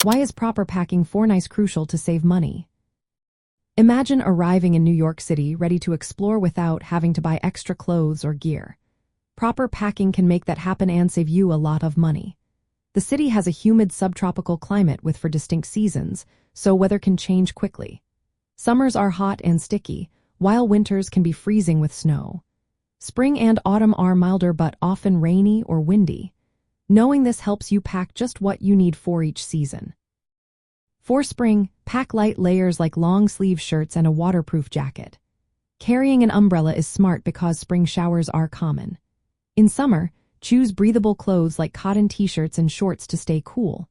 Why is proper packing for nice crucial to save money? Imagine arriving in New York City ready to explore without having to buy extra clothes or gear. Proper packing can make that happen and save you a lot of money. The city has a humid subtropical climate with four distinct seasons, so weather can change quickly. Summers are hot and sticky, while winters can be freezing with snow. Spring and autumn are milder but often rainy or windy. Knowing this helps you pack just what you need for each season. For spring, pack light layers like long-sleeve shirts and a waterproof jacket. Carrying an umbrella is smart because spring showers are common. In summer, choose breathable clothes like cotton t-shirts and shorts to stay cool.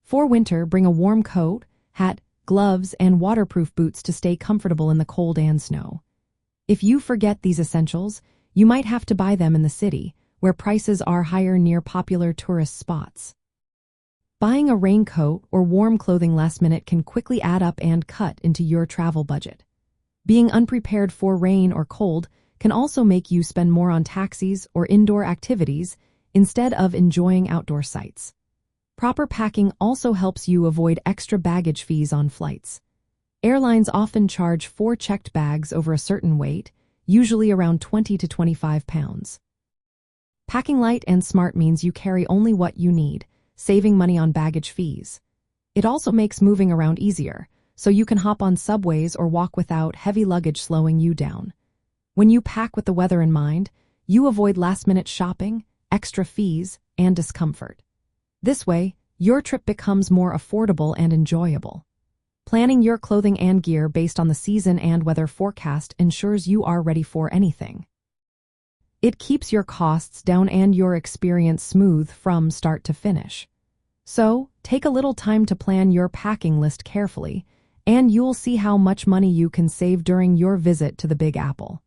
For winter, bring a warm coat, hat, gloves, and waterproof boots to stay comfortable in the cold and snow. If you forget these essentials, you might have to buy them in the city, where prices are higher near popular tourist spots. Buying a raincoat or warm clothing last minute can quickly add up and cut into your travel budget. Being unprepared for rain or cold can also make you spend more on taxis or indoor activities instead of enjoying outdoor sights. Proper packing also helps you avoid extra baggage fees on flights. Airlines often charge for checked bags over a certain weight, usually around 20 to 25 pounds. Packing light and smart means you carry only what you need, saving money on baggage fees. It also makes moving around easier, so you can hop on subways or walk without heavy luggage slowing you down. When you pack with the weather in mind, you avoid last-minute shopping, extra fees, and discomfort. This way, your trip becomes more affordable and enjoyable. Planning your clothing and gear based on the season and weather forecast ensures you are ready for anything. It keeps your costs down and your experience smooth from start to finish. So, take a little time to plan your packing list carefully, and you'll see how much money you can save during your visit to the Big Apple.